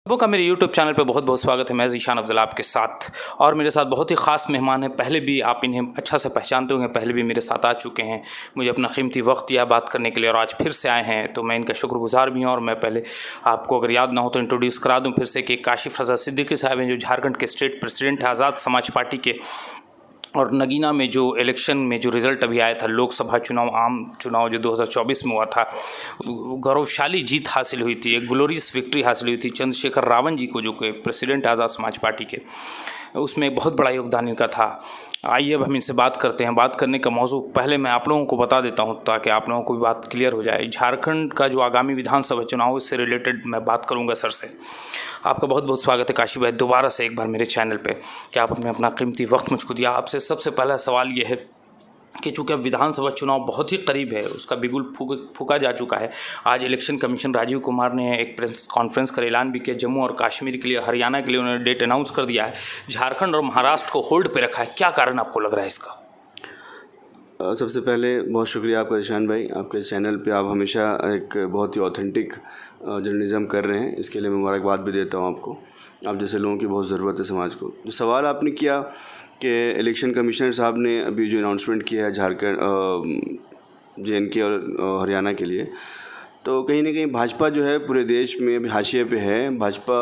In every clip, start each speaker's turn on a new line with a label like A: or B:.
A: वो का मेरे यूट्यूब चैनल पे बहुत बहुत स्वागत है। मैं ज़ीशान अफजल आपके साथ, और मेरे साथ बहुत ही ख़ास मेहमान हैं। पहले भी आप इन्हें अच्छा से पहचानते होंगे, पहले भी मेरे साथ आ चुके हैं, मुझे अपना कीमती वक्त दिया बात करने के लिए, और आज फिर से आए हैं तो मैं इनका शुक्रगुजार भी हूँ। और मैं पहले आपको अगर याद ना हो तो इंट्रोड्यूस करा दूँ फिर से कि काशिफ़ रज़ा सिद्दीकी साहब हैं, जो झारखंड के स्टेट प्रेसिडेंट हैं आज़ाद समाज पार्टी के। और नगीना में जो इलेक्शन में जो रिज़ल्ट अभी आया था, लोकसभा चुनाव, आम चुनाव जो 2024 में हुआ था, गौरवशाली जीत हासिल हुई थी, एक ग्लोरियस विक्ट्री हासिल हुई थी चंद्रशेखर रावण जी को, जो कि प्रेसिडेंट आज़ाद समाज पार्टी के, उसमें एक बहुत बड़ा योगदान इनका था। आइए अब हम इनसे बात करते हैं। बात करने का मौजू पहले मैं आप लोगों को बता देता हूं ताकि आप लोगों को भी बात क्लियर हो जाए। झारखंड का जो आगामी विधानसभा चुनाव, इससे रिलेटेड मैं बात करूंगा सर से। आपका बहुत बहुत स्वागत है काशी भाई, दोबारा से एक बार मेरे चैनल पे, कि आप अपना कीमती वक्त मुझको दिया। आपसे सबसे पहला सवाल ये है कि चूँकि अब विधानसभा चुनाव बहुत ही करीब है, उसका बिगुल फूका जा चुका है। आज इलेक्शन कमीशन राजीव कुमार ने एक प्रेस कॉन्फ्रेंस कर ऐलान भी किया, जम्मू और कश्मीर के लिए, हरियाणा के लिए उन्होंने डेट अनाउंस कर दिया है, झारखंड और महाराष्ट्र को होल्ड पे रखा है। क्या कारण आपको लग रहा है इसका?
B: सबसे पहले बहुत शुक्रिया आपका ईशान भाई, आपके चैनल पे आप हमेशा एक बहुत ही ऑथेंटिक जर्नलिज़म कर रहे हैं, इसके लिए मैं मुबारकबाद भी देता हूँ आपको। आप जैसे लोगों की बहुत ज़रूरत है समाज को। जो सवाल आपने किया कि इलेक्शन कमिश्नर साहब ने अभी जो अनाउंसमेंट किया है झारखंड, JNK और हरियाणा के लिए, तो कहीं ना कहीं भाजपा जो है पूरे देश में अभी हाशिए पे है। भाजपा,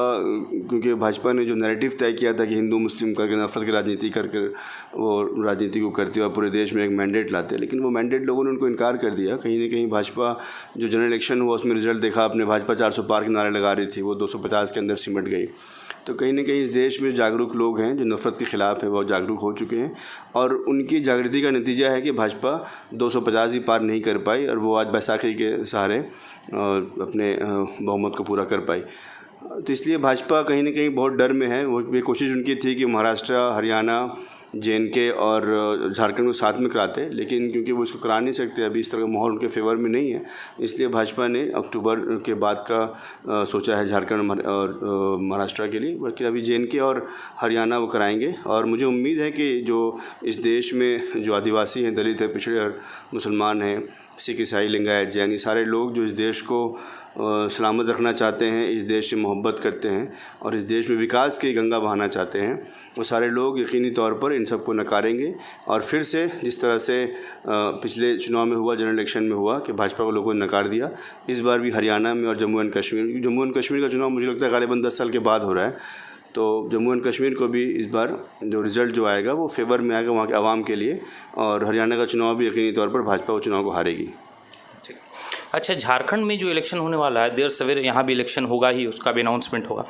B: क्योंकि भाजपा ने जो नैरेटिव तय किया था कि हिंदू मुस्लिम करके नफरत की राजनीति करके वो राजनीति को करते हुए पूरे देश में एक मैंडेट लाते, लेकिन वो मैंडेट लोगों ने उनको इनकार कर दिया। कहीं ना कहीं भाजपा जो जनरल इलेक्शन हुआ उसमें रिजल्ट देखा आपने, भाजपा 400 पार के नारे लगा रही थी, वो 250 के अंदर सिमट गई। तो कहीं ना कहीं इस देश में जागरूक लोग हैं जो नफ़रत के ख़िलाफ़ है, वो जागरूक हो चुके हैं, और उनकी जागृति का नतीजा है कि भाजपा 250 ही पार नहीं कर पाई, और वो आज बैसाखी के सहारे अपने बहुमत को पूरा कर पाई। तो इसलिए भाजपा कहीं ना कहीं बहुत डर में है। वो कोशिश उनकी थी कि महाराष्ट्र, हरियाणा, JNK और झारखंड को साथ में कराते, लेकिन क्योंकि वो इसको करा नहीं सकते, अभी इस तरह का माहौल उनके फेवर में नहीं है, इसलिए भाजपा ने अक्टूबर के बाद का सोचा है झारखंड और महाराष्ट्र के लिए। बल्कि अभी JNK और हरियाणा वो कराएंगे, और मुझे उम्मीद है कि जो इस देश में जो आदिवासी हैं, दलित हैं, पिछड़े और मुसलमान हैं, सिख, ईसाई, लिंगायत, जैन, सारे लोग जो इस देश को सलामत रखना चाहते हैं, इस देश से मोहब्बत करते हैं और इस देश में विकास की गंगा बहाना चाहते हैं, वो सारे लोग यकीनी तौर पर इन सबको नकारेंगे। और फिर से जिस तरह से पिछले चुनाव में हुआ, जनरल इलेक्शन में हुआ कि भाजपा को लोगों ने नकार दिया, इस बार भी हरियाणा में और जम्मू एंड कश्मीर का चुनाव मुझे लगता है गालिबन 10 साल के बाद हो रहा है। तो जम्मू एंड कश्मीर को भी इस बार जो रिज़ल्ट जो आएगा वो फेवर में आएगा वहाँ के आवाम के लिए, और हरियाणा का चुनाव भी यकीनी तौर पर भाजपा वो चुनाव को हारेगी।
A: अच्छा, झारखंड में जो इलेक्शन होने वाला है, देर सवेर यहाँ भी इलेक्शन होगा ही, उसका भी अनाउंसमेंट होगा।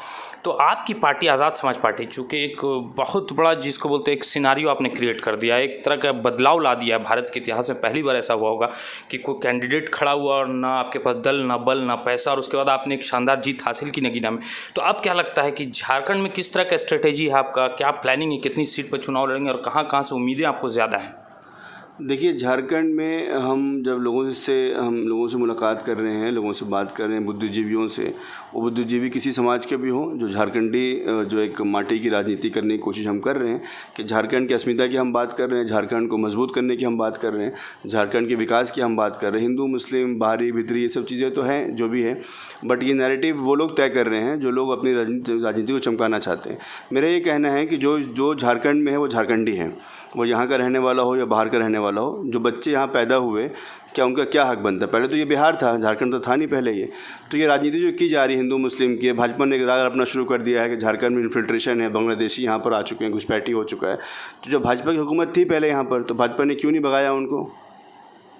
A: तो आपकी पार्टी आज़ाद समाज पार्टी, चूँकि एक बहुत बड़ा, जिसको बोलते हैं, एक सिनारियो आपने क्रिएट कर दिया, एक तरह का बदलाव ला दिया। भारत के इतिहास में पहली बार ऐसा हुआ होगा कि कोई कैंडिडेट खड़ा हुआ और ना आपके पास दल, ना बल, ना पैसा, और उसके बाद आपने एक शानदार जीत हासिल की नगीना में। तो अब क्या लगता है कि झारखंड में किस तरह का स्ट्रेटेजी है आपका, क्या प्लानिंग है, कितनी सीट पर चुनाव लड़ेंगे और कहाँ कहाँ से उम्मीदें आपको ज़्यादा हैं?
B: देखिए, झारखंड में हम लोगों से मुलाकात कर रहे हैं, लोगों से बात कर रहे हैं, बुद्धिजीवियों से, वो बुद्धिजीवी किसी समाज के भी हों, जो झारखंडी जो एक माटी की राजनीति करने की कोशिश हम कर रहे हैं, कि झारखंड की अस्मिता की हम बात कर रहे हैं, झारखंड को मजबूत करने की हम बात कर रहे हैं, झारखंड के विकास की हम बात कर रहे हैं। हिंदू, मुस्लिम, बाहरी, भीतरी, ये सब चीज़ें तो हैं जो भी है, बट ये नैरेटिव वो लोग तय कर रहे हैं जो लोग अपनी राजनीति को चमकाना चाहते हैं। मेरा ये कहना है कि जो झारखंड में है वो झारखंडी है, वो यहाँ का रहने वाला हो या बाहर का रहने वाला हो। जो बच्चे यहाँ पैदा हुए, क्या उनका क्या हक बनता है? पहले तो ये बिहार था, झारखंड तो था नहीं पहले ये। तो ये राजनीति जो की जा रही है हिंदू मुस्लिम की, भाजपा ने राग अपना शुरू कर दिया है कि झारखंड में इन्फिल्ट्रेशन है, बांग्लादेशी यहाँ पर आ चुके हैं, घुसपैठी हो चुका है। तो जो भाजपा की हुकूमत थी पहले यहाँ पर, तो भाजपा ने क्यों नहीं भगाया उनको?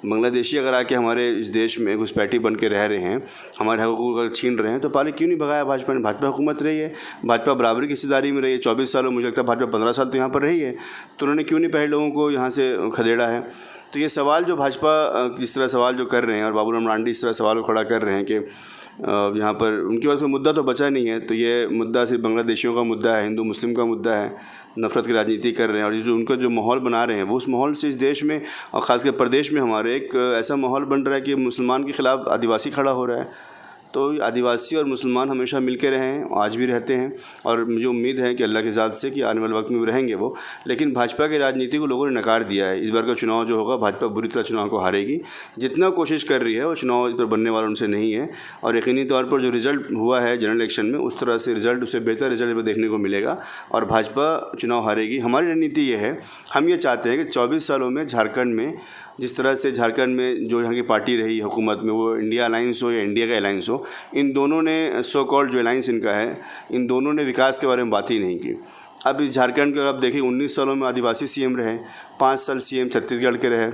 B: बांग्लादेशी अगर आके हमारे इस देश में घुसपैठी बन के रह रहे हैं, हमारे हकूक़ अगर छीन रहे हैं, तो पहले क्यों नहीं भगाया भाजपा ने? भाजपा हुकूमत रही है, भाजपा बराबरी की हिस्सेदारी में रही है 24 सालों, मुझे लगता है भाजपा 15 साल तो यहाँ पर रही है, तो उन्होंने क्यों नहीं पहले लोगों को यहाँ से खदेड़ा है? तो ये सवाल जो भाजपा इस तरह सवाल जो कर रहे हैं, और बाबूराम लांडी इस तरह सवाल को खड़ा कर रहे हैं कि यहाँ पर उनके पास कोई मुद्दा तो बचा नहीं है, तो ये मुद्दा सिर्फ बांग्लादेशियों का मुद्दा है, हिंदू मुस्लिम का मुद्दा है, नफ़रत की राजनीति कर रहे हैं। और ये जो उनका जो माहौल बना रहे हैं, वो उस माहौल से इस देश में और ख़ासकर प्रदेश में हमारे एक ऐसा माहौल बन रहा है कि मुसलमान के ख़िलाफ़ आदिवासी खड़ा हो रहा है। तो आदिवासी और मुसलमान हमेशा मिल के रहे हैं, आज भी रहते हैं, और मुझे उम्मीद है कि अल्लाह की ज़ात से कि आने वाले वक्त में भी रहेंगे वो। लेकिन भाजपा की राजनीति को लोगों ने नकार दिया है। इस बार का चुनाव जो होगा, भाजपा बुरी तरह चुनाव को हारेगी। जितना कोशिश कर रही है वो चुनाव इस पर बनने वाला उनसे नहीं है, और यकीनी तौर पर जो रिज़ल्ट हुआ है जनरल इलेक्शन में, उस तरह से रिज़ल्ट, उससे बेहतर रिज़ल्ट देखने को मिलेगा और भाजपा चुनाव हारेगी। हमारी रणनीति ये है, हम ये चाहते हैं कि 24 सालों में झारखंड में, जिस तरह से झारखंड में जो यहाँ की पार्टी रही हुकूमत में, वो इंडिया अलायंस हो या इंडिया का अलायंस हो, इन दोनों ने, सो कॉल्ड जो अलायंस इनका है, इन दोनों ने विकास के बारे में बात ही नहीं की। अब इस झारखंड के आप देखिए, 19 सालों में आदिवासी सीएम रहे, 5 साल सीएम छत्तीसगढ़ के रहे,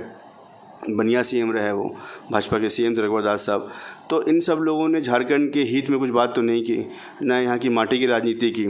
B: बढ़िया सीएम रहे वो, भाजपा के सीएम रघुवर दास साहब। तो इन सब लोगों ने झारखंड के हित में कुछ बात तो नहीं की, ना यहाँ की माटी की राजनीति की,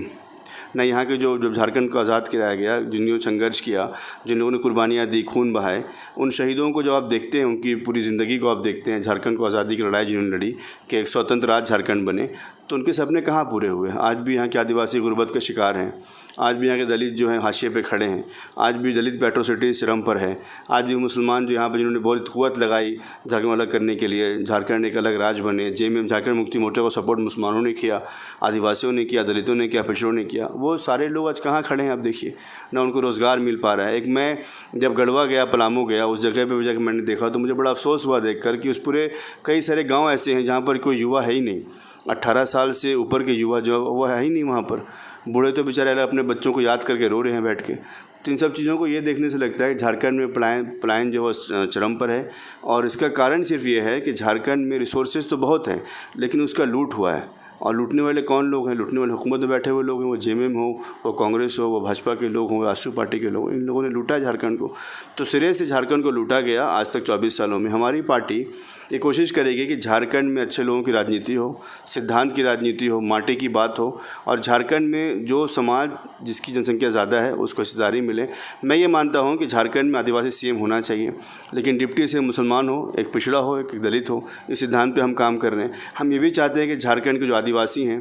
B: ना यहाँ के जो जब झारखंड को आज़ाद कराया गया, जिन्होंने संघर्ष किया, जिन लोगों ने कुर्बानियाँ दी, खून बहाए, उन शहीदों को जब आप देखते हैं, उनकी पूरी ज़िंदगी को आप देखते हैं, झारखंड को आज़ादी की लड़ाई जिन्होंने लड़ी कि एक स्वतंत्र राज्य झारखंड बने, तो उनके सपने कहाँ पूरे हुए? आज भी यहाँ के आदिवासी गुर्बत का शिकार हैं, आज भी यहाँ के दलित जो हैं हाशिए पे खड़े हैं, आज भी दलित एट्रोसिटी चरम पर है, आज भी मुसलमान जो यहाँ पर जिन्होंने बहुत कुव्वत लगाई झारखंड अलग करने के लिए, झारखंड एक अलग राज्य बने, जेएमएम झारखंड मुक्ति मोर्चा को सपोर्ट मुसलमानों ने किया, आदिवासियों ने किया, दलितों ने किया, पिछड़ों ने किया, वो सारे लोग आज कहाँ खड़े हैं आप देखिए, ना उनको रोज़गार मिल पा रहा है। एक मैं जब गढ़वा गया, पलामू गया, उस जगह पे जाकर मैंने देखा तो मुझे बड़ा अफसोस हुआ देखकर कि उस पूरे कई सारे गाँव ऐसे हैं जहाँ पर कोई युवा है ही नहीं, 18 साल से ऊपर के युवा जो वो है ही नहीं वहाँ पर। बूढ़े तो बेचारे अपने बच्चों को याद करके रो रहे हैं बैठ के। तो इन सब चीज़ों को ये देखने से लगता है कि झारखंड में पलायन जो है चरम पर है, और इसका कारण सिर्फ ये है कि झारखंड में रिसोर्सेज तो बहुत हैं, लेकिन उसका लूट हुआ है। और लूटने वाले कौन लोग हैं? लूटने वाले हुकूमत में बैठे हुए लोग हैं, वो जेएमएम हो, वो कांग्रेस हो, वो भाजपा के लोग हों, आसू पार्टी के लोग, इन लोगों ने लूटा है झारखंड को। तो सिरे से झारखंड को लूटा गया आज तक 24 सालों में। हमारी पार्टी ये कोशिश करेगी कि झारखंड में अच्छे लोगों की राजनीति हो, सिद्धांत की राजनीति हो, माटी की बात हो, और झारखंड में जो समाज जिसकी जनसंख्या ज़्यादा है उसको हिस्सेदारी मिले। मैं ये मानता हूँ कि झारखंड में आदिवासी सीएम होना चाहिए, लेकिन डिप्टी सीएम मुसलमान हो, एक पिछड़ा हो, एक दलित हो। इस सिद्धांत पे हम काम कर रहे हैं। हम ये भी चाहते हैं कि झारखंड के जो आदिवासी हैं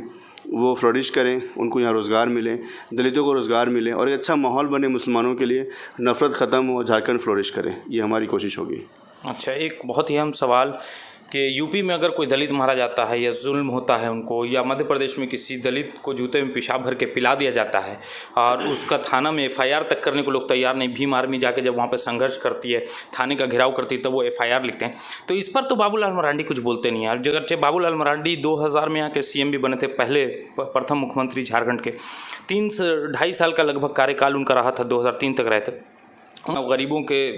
B: वो फ्लोरिश करें, उनको यहाँ रोज़गार मिले, दलितों को रोज़गार मिले, और एक अच्छा माहौल बने मुसलमानों के लिए, नफ़रत ख़त्म हो, झारखंड फ्लोरिश करे। ये हमारी कोशिश होगी।
A: अच्छा, एक बहुत ही अहम सवाल कि यूपी में अगर कोई दलित मारा जाता है या जुल्म होता है उनको, या मध्य प्रदेश में किसी दलित को जूते में पेशाब भर के पिला दिया जाता है और उसका थाना में एफआईआर तक करने को लोग तैयार नहीं। भीम आर्मी जाके जब वहाँ पर संघर्ष करती है, थाने का घेराव करती है, तब वो एफआईआर लिखते हैं। तो इस पर तो बाबूलाल मरांडी कुछ बोलते नहीं है। अगरचे बाबूलाल मरांडी 2000 में यहाँ के सीएम भी बने थे, पहले प्रथम मुख्यमंत्री झारखंड के। 3 से 2.5 साल का लगभग कार्यकाल उनका रहा था, 2003 तक रहे थे। गरीबों के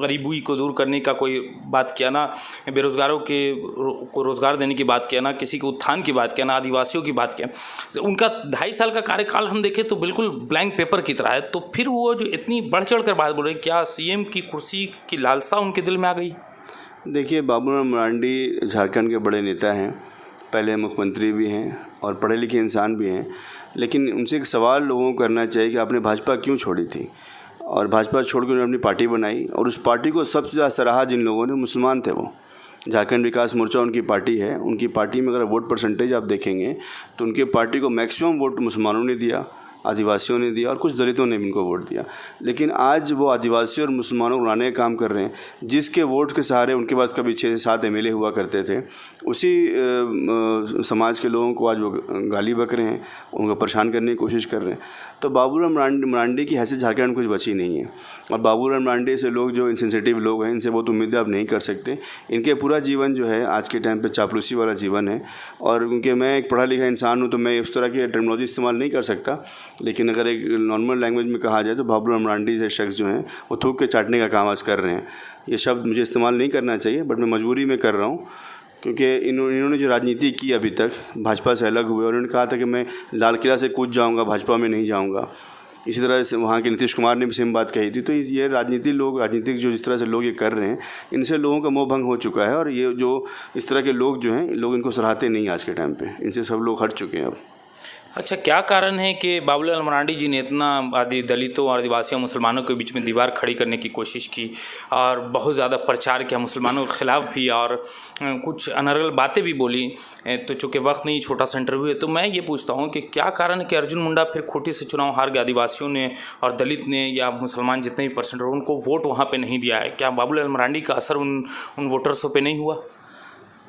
A: गरीबी को दूर करने का कोई बात किया ना, बेरोज़गारों को रोज़गार देने की बात किया ना, किसी के उत्थान की बात किया ना, आदिवासियों की बात किया। उनका 2.5 साल का कार्यकाल हम देखें तो बिल्कुल ब्लैंक पेपर की तरह है। तो फिर वो जो इतनी बढ़ चढ़ कर बात बोल रहे हैं, क्या सीएम की कुर्सी की लालसा उनके दिल में आ गई?
B: देखिए, बाबूलाल मरांडी झारखंड के बड़े नेता हैं, पहले मुख्यमंत्री भी हैं और पढ़े लिखे इंसान भी हैं, लेकिन उनसे एक सवाल लोगों को करना चाहिए कि आपने भाजपा क्यों छोड़ी थी? और भाजपा छोड़ कर उन्होंने अपनी पार्टी बनाई, और उस पार्टी को सबसे ज़्यादा सराहा जिन लोगों ने, मुसलमान थे वो। झारखंड विकास मोर्चा उनकी पार्टी है। उनकी पार्टी में अगर वोट परसेंटेज आप देखेंगे तो उनकी पार्टी को मैक्सिमम वोट मुसलमानों ने दिया, आदिवासियों ने दिया, और कुछ दलितों ने भी इनको वोट दिया। लेकिन आज वो आदिवासी और मुसलमानों को लाने का काम कर रहे हैं। जिसके वोट के सहारे उनके पास कभी 6 से 7 एमएलए हुआ करते थे, उसी समाज के लोगों को आज वो गाली बक रहे हैं, उनको परेशान करने की कोशिश कर रहे हैं। तो बाबूलाल मरांडी की हैसियत झारखंड में कुछ बची नहीं है। और बाबूलाल मरांडी से लोग जो इनसेंसिटिव लोग हैं, इनसे बहुत उम्मीदें आप नहीं कर सकते। इनके पूरा जीवन जो है आज के टाइम पे चापलूसी वाला जीवन है। और क्योंकि मैं एक पढ़ा लिखा इंसान हूँ तो मैं इस तरह की टर्मिनोलॉजी इस्तेमाल नहीं कर सकता, लेकिन अगर एक नॉर्मल लैंग्वेज में कहा जाए तो बाबूलाल मरांडी जैसे शख्स जो हैं वो थूक के चाटने का काम आज कर रहे हैं। ये शब्द मुझे इस्तेमाल नहीं करना चाहिए, बट मैं मजबूरी में कर रहा हूँ, क्योंकि इन्होंने जो राजनीति की अभी तक भाजपा से अलग हुए, और उन्होंने कहा था कि मैं लाल किला से कूद जाऊँगा, भाजपा में नहीं जाऊँगा। इसी तरह से वहाँ के नीतीश कुमार ने भी सेम बात कही थी। तो ये राजनीतिक जो जिस तरह से लोग ये कर रहे हैं, इनसे लोगों का मोह भंग हो चुका है। और ये जो इस तरह के लोग जो हैं, लोग इनको सराहते नहीं आज के टाइम पे। इनसे सब लोग हट चुके हैं अब।
A: अच्छा, क्या कारण है कि बाबूलाल मरांडी जी ने इतना दलितों और आदिवासियों मुसलमानों के बीच में दीवार खड़ी करने की कोशिश की और बहुत ज़्यादा प्रचार किया मुसलमानों के ख़िलाफ़ भी, और कुछ अनर्गल बातें भी बोली? तो चूँकि वक्त नहीं, छोटा सा इंटरव्यू है, तो मैं ये पूछता हूँ कि क्या कारण है कि अर्जुन मुंडा फिर खूंटी से चुनाव हार गए? आदिवासियों ने और दलित ने या मुसलमान जितने भी परसेंट उनको वोट वहाँ पर नहीं दिया है। क्या बाबूलाल मरांडी का असर उन वोटर्सों पर नहीं हुआ?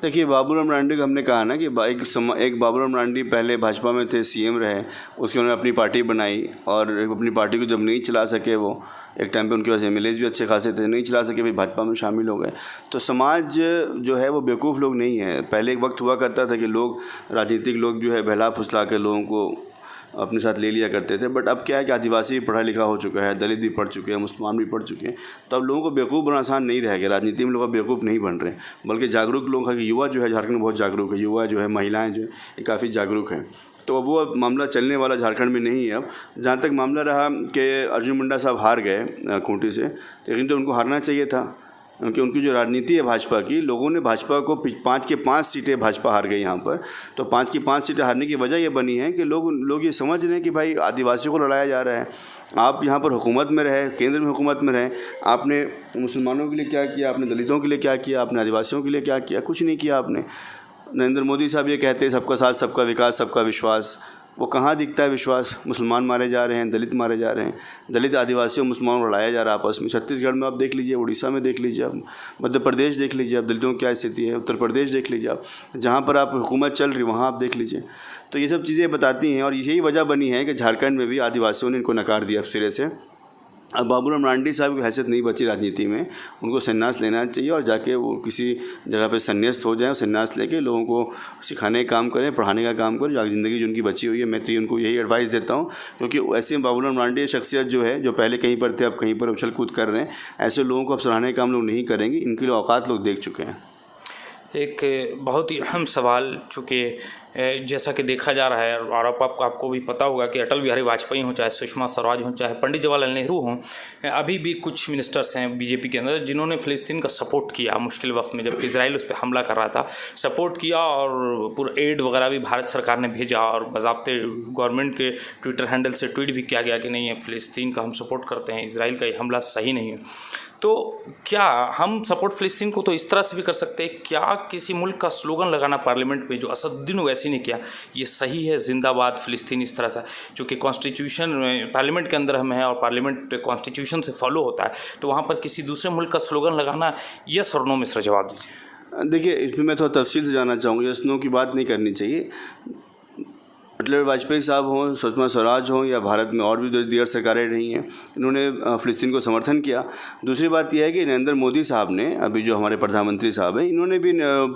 B: देखिए, बाबूराम मरांडी को हमने कहा ना कि एक बाबूराम मरांडी पहले भाजपा में थे, सीएम रहे, उसके उन्होंने अपनी पार्टी बनाई और अपनी पार्टी को जब नहीं चला सके वो, एक टाइम पे उनके पास एमएलएज भी अच्छे खासे थे, नहीं चला सके, फिर भाजपा में शामिल हो गए। तो समाज जो है वो बेवकूफ़ लोग नहीं है। पहले एक वक्त हुआ करता था कि लोग, राजनीतिक लोग जो है बहला फुसला के लोगों को अपने साथ ले लिया करते थे, बट अब क्या है कि आदिवासी भी पढ़ा लिखा हो चुका है, दलित भी पढ़ चुके हैं, मुसलमान भी पढ़ चुके हैं, तो अब लोगों को बेवकूफ़ बनाना आसान नहीं रह गया। राजनीति में लोग अब बेवकूफ़ नहीं बन रहे, बल्कि जागरूक लोग हैं कि युवा जो है झारखंड में बहुत जागरूक है, युवा जो है, महिलाएँ जो है, ये काफ़ी जागरूक हैं। तो वो अब मामला चलने वाला झारखंड में नहीं है। अब जहाँ तक मामला रहा कि अर्जुन मुंडा साहब हार गए खूंटी से, लेकिन तो उनको हारना चाहिए था, क्योंकि उनकी जो राजनीति है भाजपा की, लोगों ने भाजपा को 5 के 5 सीटें भाजपा हार गई यहाँ पर। तो 5 की 5 सीटें हारने की वजह ये बनी है कि लोग ये समझ रहे हैं कि भाई आदिवासियों को लड़ाया जा रहा है। आप यहाँ पर हुकूमत में रहे, केंद्र में हुकूमत में रहे, आपने मुसलमानों के लिए क्या किया, आपने दलितों के लिए क्या किया, आपने आदिवासियों के लिए क्या किया? कुछ नहीं किया आपने। नरेंद्र मोदी साहब ये कहते हैं सबका साथ, सबका विकास, सबका विश्वास, वो कहाँ दिखता है विश्वास? मुसलमान मारे जा रहे हैं, दलित मारे जा रहे हैं, दलित आदिवासियों मुसलमानों को लड़ाया जा रहा है आपस में। छत्तीसगढ़ में आप देख लीजिए, उड़ीसा में देख लीजिए, आप मध्य प्रदेश देख लीजिए, आप दलितों की क्या स्थिति है, उत्तर प्रदेश देख लीजिए, आप जहाँ पर आप हुकूमत चल रही वहाँ आप देख लीजिए। तो ये सब चीज़ें बताती हैं और यही वजह बनी है कि झारखंड में भी आदिवासियों ने इनको नकार दिया सिरे से। अब बाबूराम मरांडी साहब की हैसियत नहीं बची राजनीति में, उनको संन्यास लेना चाहिए और जाके वो किसी जगह पे संन्यास्त हो जाएं और संन्यास लेके लोगों को सिखाने का काम करें, पढ़ाने का काम करें, जो ज़िंदगी जो उनकी बची हुई है। मैं तो उनको यही एडवाइस देता हूँ, क्योंकि ऐसे बाबूराम मरांडी शख्सियत जो है, जो पहले कहीं पर थे अब कहीं पर उछल कूद कर रहे हैं, ऐसे लोगों को अब सराहने का हम लोग नहीं करेंगे, इनके लिए औकात लोग देख चुके हैं।
A: एक बहुत ही अहम सवाल, चूँकि जैसा कि देखा जा रहा है और आपको भी पता होगा कि अटल बिहारी वाजपेयी हों, चाहे सुषमा स्वराज हों, चाहे पंडित जवाहरलाल नेहरू हों, अभी भी कुछ मिनिस्टर्स हैं बीजेपी के अंदर जिन्होंने फ़िलिस्तीन का सपोर्ट किया मुश्किल वक्त में, जबकि इजराइल उस पर हमला कर रहा था, सपोर्ट किया और पूरा एड वगैरह भी भारत सरकार ने भेजा और बाज़ाब्ते गवर्नमेंट के ट्विटर हैंडल से ट्वीट भी किया गया कि नहीं, ये फ़िलिस्तीन का हम सपोर्ट करते हैं, इजराइल का ये हमला सही नहीं है। तो क्या हम सपोर्ट फ़िलिस्तीन को तो इस तरह से भी कर सकते हैं? क्या किसी मुल्क का स्लोगन लगाना पार्लियामेंट में, जो असदुद्दीन ओवैसी ने किया, ये सही है? जिंदाबाद फ़िलिस्तीन, इस तरह से, क्योंकि कॉन्स्टिट्यूशन पार्लियामेंट के अंदर हम हैं और पार्लियामेंट कॉन्स्टिट्यूशन से फॉलो होता है, तो वहाँ पर किसी दूसरे मुल्क का स्लोगन लगाना, यस और नो में सर जवाब दीजिए।
B: देखिए, इसमें मैं थोड़ा तफसील से जानना चाहूँगा। यस नो की बात नहीं करनी चाहिए। अटल वाजपेयी साहब हों, सुषमा स्वराज हों, या भारत में और भी दीगर सरकारें रही हैं, इन्होंने फ़िलिस्तीन को समर्थन किया। दूसरी बात यह है कि नरेंद्र मोदी साहब ने, अभी जो हमारे प्रधानमंत्री साहब हैं, इन्होंने भी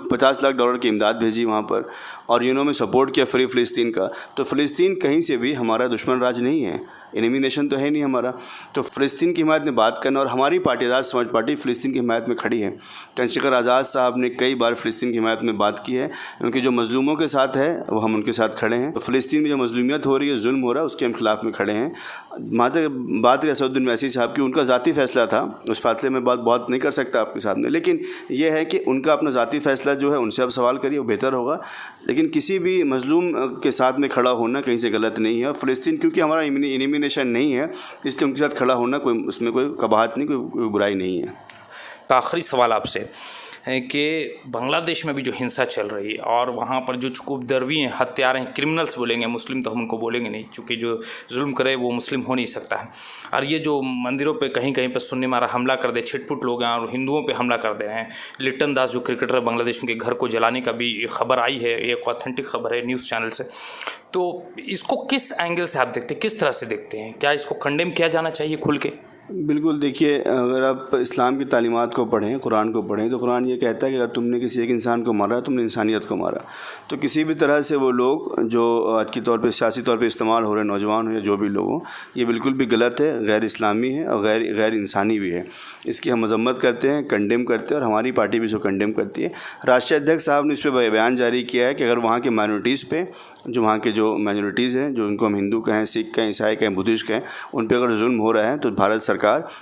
B: $50 लाख की इमदाद भेजी वहाँ पर और इन्होंने सपोर्ट किया फ्री फ़िलिस्तीन का। तो फ़िलिस्तीन कहीं से भी हमारा दुश्मन राज नहीं है, एनिमी नेशन तो है नहीं हमारा। तो फ़िलिस्तीन की हिमायत में बात करना, और हमारी पार्टी आज़ाद समाज पार्टी फ़िलिस्तीन की हिमायत में खड़ी है। चंद्रशेखर आज़ाद साहब ने कई बार फ़िलिस्तीन की हिमायत में बात की है, उनके जो मज़लूमों के साथ है वो हम उनके साथ खड़े हैं। तो फ़िलिस्तीन में जो मज़लूमियत हो रही है, जुल्म हो रहा है, उसके हम खिलाफ़ में खड़े हैं। वहाँ तक बात रही असदुद्दीन ओवैसी साहब की, उनका ज़ाती फ़ैसला था, उस फैसले में बहुत नहीं कर सकता आपके सामने, लेकिन यह है कि उनका अपना ज़ाती फ़ैसला जो है, उनसे आप सवाल करिए, वो बेहतर होगा। लेकिन किसी भी मज़लूम के साथ में खड़ा होना कहीं से गलत नहीं है। फ़िलिस्तीन क्योंकि हमारा एनिमी नेशन नहीं है, इसलिए उनके साथ खड़ा होना कोई, उसमें कोई कबाहत नहीं, कोई बुराई नहीं है।
A: आखिरी सवाल आपसे कि बांग्लादेश में भी जो हिंसा चल रही है और वहाँ पर जो उपद्रवी हैं, हत्यारे हैं, क्रिमिनल्स बोलेंगे, मुस्लिम तो हम उनको बोलेंगे नहीं, क्योंकि जो जुल्म करे वो मुस्लिम हो नहीं सकता है। और ये जो मंदिरों पे कहीं कहीं पर सुन्नी मारा हमला कर दे, छिटपुट लोग हैं और हिंदुओं पे हमला कर दे रहे हैं। लिट्टन दास जो क्रिकेटर बांग्लादेश, उनके घर को जलाने का भी खबर आई है, एक ऑथेंटिक खबर है न्यूज़ चैनल से। तो इसको किस एंगल से आप देखते हैं, किस तरह से देखते हैं? क्या इसको कंडेम किया जाना चाहिए खुल के?
B: बिल्कुल। देखिए, अगर आप इस्लाम की तालीमात को पढ़ें, कुरान को पढ़ें, तो कुरान ये कहता है कि अगर तुमने किसी एक इंसान को मारा, तुमने इंसानियत को मारा। तो किसी भी तरह से वो लोग जो आज के तौर पे सियासी तौर पे इस्तेमाल हो रहे हैं, नौजवान हो या जो भी लोग हों, ये बिल्कुल भी गलत है, गैर इस्लामी है और गैर इंसानी भी है। इसकी हम मजम्मत करते हैं, कंडेम करते हैं और हमारी पार्टी भी इसको कंडेम करती है। राष्ट्रीय अध्यक्ष साहब ने इस पर बयान जारी किया है कि अगर वहाँ के माइनॉरिटीज़ पे, जो वहाँ के जो माइनॉरिटीज़ हैं, जो उनको हम हिंदू कहें, सिख कहें, ईसाई कहें, बुद्धिस्ट कहें, उन पर अगर जुल्म हो रहा है तो भारत सरकार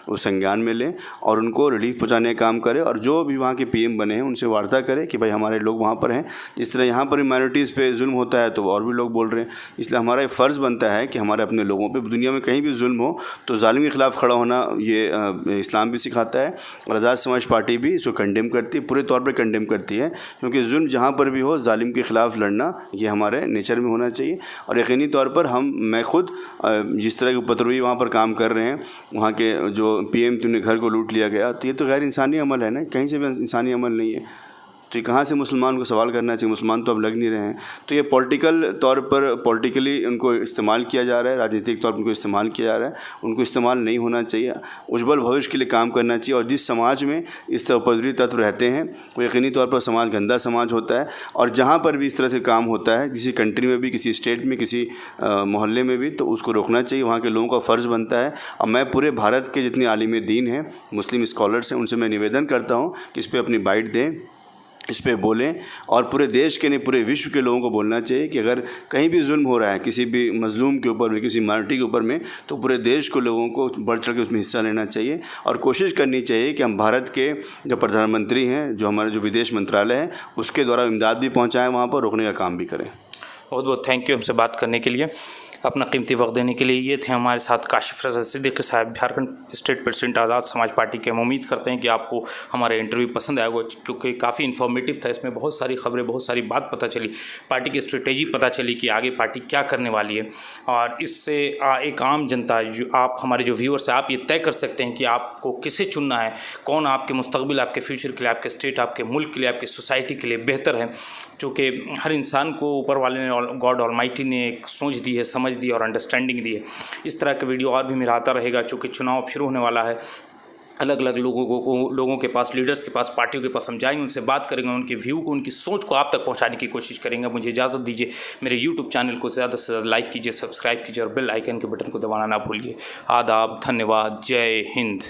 B: वो संज्ञान में ले और उनको रिलीफ पहुँचाने का काम करे। और जो भी वहाँ के पीएम बने हैं उनसे वार्ता करे कि भाई हमारे लोग वहाँ पर हैं, जिस तरह यहाँ पर भी माइनॉरिटीज़ पे जुल्म होता है तो और भी लोग बोल रहे हैं। इसलिए हमारा एक फ़र्ज़ बनता है कि हमारे अपने लोगों पर, दुनिया में कहीं भी जुल्म हो तो ज़ालिम के ख़िलाफ़ खड़ा होना ये इस्लाम भी सिखाता है। और आज़ाद समाज पार्टी भी इसको कंडेम करती है, पूरे तौर पर कंडेम करती है, क्योंकि जुल्म जहाँ पर भी हो, ज़ालिम के ख़िलाफ़ लड़ना ये हमारे नेचर में होना चाहिए। और यकीनी तौर पर मैं खुद जिस तरह के उपद्रवी वहाँ पर काम कर रहे हैं, वहाँ के जो पीएम तुमने घर को लूट लिया गया, तो ये तो गैर इंसानी अमल है ना, कहीं से भी इंसानी अमल नहीं है। तो ये कहाँ से मुसलमान को सवाल करना चाहिए, मुसलमान तो अब लग नहीं रहे हैं। तो ये पॉलिटिकल तौर पर पॉलिटिकली उनको इस्तेमाल किया जा रहा है, राजनीतिक तौर पर उनको इस्तेमाल किया जा रहा है। उनको इस्तेमाल नहीं होना चाहिए, उज्ज्वल भविष्य के लिए काम करना चाहिए। और जिस समाज में इस तरह उपद्रवी तत्व रहते हैं वो यकीनी तौर पर समाज गंदा समाज होता है। और जहाँ पर भी इस तरह से काम होता है, किसी कंट्री में भी, किसी स्टेट में, किसी मोहल्ले में भी, तो उसको रोकना चाहिए। वहाँ के लोगों का फ़र्ज़ बनता है। और मैं पूरे भारत के जितने आलिम दीन हैं, मुस्लिम स्कॉलर्स हैं, उनसे मैं निवेदन करता हूँ कि इस पर अपनी बाइट दें, इस पे बोलें। और पूरे देश के नहीं, पूरे विश्व के लोगों को बोलना चाहिए कि अगर कहीं भी जुल्म हो रहा है किसी भी मज़लूम के ऊपर में, किसी माइनॉरिटी के ऊपर में, तो पूरे देश को, लोगों को बढ़ चढ़ के उसमें हिस्सा लेना चाहिए। और कोशिश करनी चाहिए कि हम भारत के जो प्रधानमंत्री हैं, जो हमारे जो विदेश मंत्रालय है, उसके द्वारा इमदाद भी पहुँचाएँ, वहाँ पर रोकने का काम भी करें।
A: बहुत बहुत थैंक यू हमसे बात करने के लिए, अपना कीमती वक्त देने के लिए। ये थे हमारे साथ काशिफ रज़ा सिद्दीकी साहब, झारखंड स्टेट प्रेसिडेंट आज़ाद समाज पार्टी के। हम उम्मीद करते हैं कि आपको हमारा इंटरव्यू पसंद आएगा, क्योंकि काफ़ी इन्फॉर्मेटिव था। इसमें बहुत सारी खबरें, बहुत सारी बात पता चली, पार्टी की स्ट्रेटेजी पता चली कि आगे पार्टी क्या करने वाली है। और इससे एक आम जनता, जो आप हमारे जो व्यूअर्स हैं, आप ये तय कर सकते हैं कि आपको किसे चुनना है, कौन आपके मुस्तकबिल, आपके फ्यूचर के लिए, आपके स्टेट, आपके मुल्क के लिए, आपकी सोसाइटी के लिए बेहतर है। क्योंकि हर इंसान को ऊपर वाले ने, गॉड ऑलमाइटी ने एक सोच दी है, समझ दी और अंडरस्टैंडिंग दी है। इस तरह का वीडियो और भी मेरा आता रहेगा, चूँकि चुनाव शुरू होने वाला है। अलग अलग लोगों के पास, लीडर्स के पास, पार्टियों के पास हम जाएंगे, उनसे बात करेंगे, उनके व्यू को, उनकी सोच को आप तक पहुंचाने की कोशिश करेंगे। मुझे इजाज़त दीजिए। मेरे यूट्यूब चैनल को ज़्यादा से ज़्यादा लाइक कीजिए, सब्सक्राइब कीजिए और बेल आइकन के बटन को दबाना ना भूलिए। आदाब, धन्यवाद, जय हिंद।